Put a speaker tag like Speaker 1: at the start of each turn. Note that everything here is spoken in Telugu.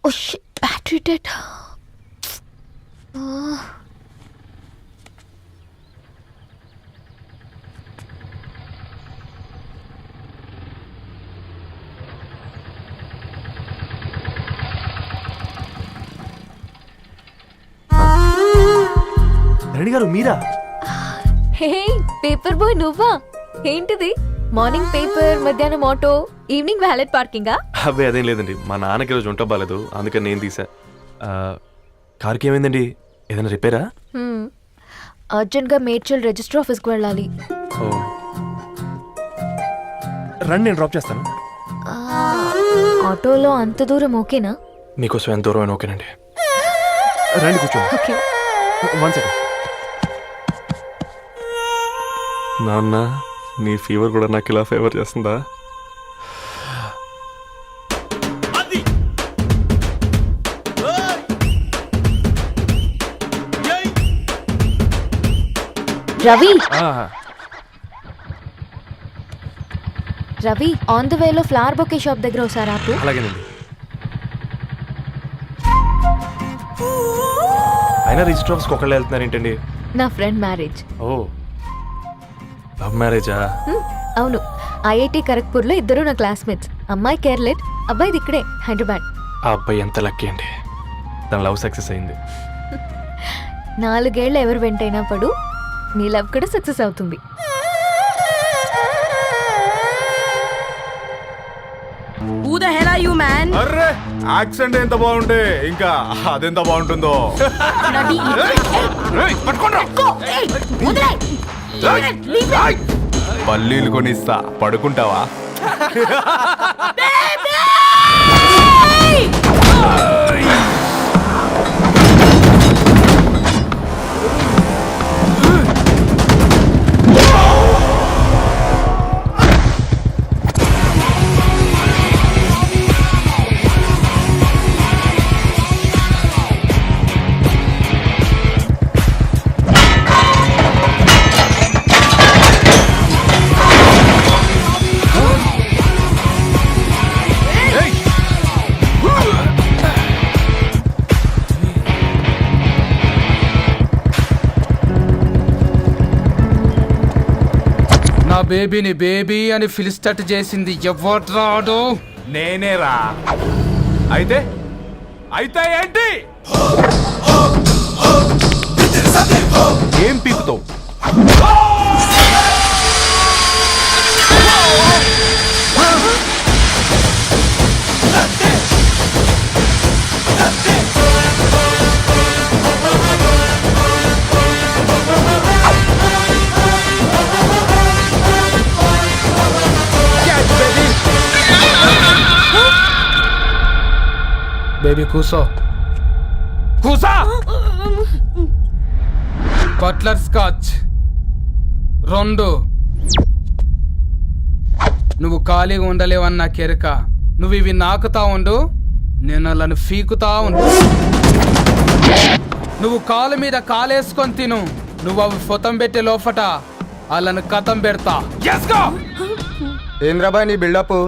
Speaker 1: ఓ షిట్, బ్యాటరీ డెడ్.
Speaker 2: రణి గారు మీరా?
Speaker 1: హే పేపర్ బాయ్ నువ్వా? ఏంటిది మార్నింగ్ పేపర్, మధ్యాహ్నం ఆటో, ఈవినింగ్ వ్యాలెట్ పార్కింగా?
Speaker 2: అబ్బాయి అదేం లేదండి, మా నాన్నకి రోజు ఉంట బాగాలేదు, అందుకని నేను తీసా. కార్కి ఏమైందండి? ఏదైనా రిపేరా?
Speaker 1: అర్జెంట్గా మేడ్చల్ రిజిస్టర్ ఆఫీస్కి వెళ్ళాలి.
Speaker 2: ఓ రండి, నేను డ్రాప్ చేస్తాను.
Speaker 1: ఆటోలో అంత దూరం ఓకేనా?
Speaker 2: మీకోసం ఎంత దూరం అయినా ఓకేనండి. రండి కూర్చోండి.
Speaker 1: ఓకే.
Speaker 2: 1 సెకండ్. నాన్న, నీ ఫీవర్ కూడా నాకు ఇలా ఫేవర్ చేస్తుందా?
Speaker 1: రవి రవి, ఆన్ ద వేలో ఫ్లవర్ బొకే షాప్ దగ్గర ఒకసారి ఆపు.
Speaker 2: అలాగేనండి. అయినా రిజిస్టర్ ఆఫీస్కి ఒకళ్ళు వెళ్తున్నారు ఏంటండి?
Speaker 1: నా ఫ్రెండ్ మ్యారేజ్.
Speaker 2: ఓ లవ్ మ్యారేజా?
Speaker 1: అవును, ఐఐటి ఖరగ్పూర్లో ఇద్దరు నా క్లాస్మేట్స్. అమ్మాయి కేర్లెట్, అబ్బాయిది ఇక్కడే హైదరాబాద్.
Speaker 2: ఆ అబ్బాయి ఎంత లక్కీ అండి, తన లవ్ సక్సెస్ అయింది.
Speaker 1: 4 ఏళ్ళు ఎవరు వెంటైనా పడు, నీ లవ్ కూడా సక్సెస్ అవుతుంది.
Speaker 3: అర్రే యాక్సెంట్ ఎంత బాగుంటే ఇంకా అదెంత బాగుంటుందో. పల్లీలు కొనిస్తా, పడుకుంటావా?
Speaker 4: బేబీని బేబీ అని ఫిలిస్టట్ చేసింది ఎవడ్రాడు?
Speaker 3: నేనేరా. అయితే అయితే ఏంటి? ఏం పీకుతావు?
Speaker 4: బేబీ కూసో, కూసా. Buttler scotch 2. నువ్వు ఖాళీగా ఉండలేవన్న కెరక. నువ్వు ఇవి నాకుతా ఉండు, నేను అలా ఫీకుతా ఉండు. నువ్వు కాలు మీద కాలేసుకొని తిను, నువ్వు అవి ఫొతం పెట్టే లోపట వాళ్ళను కథం పెడతా.
Speaker 5: ఏంద్రాబాయ్ నీ బిల్డప్?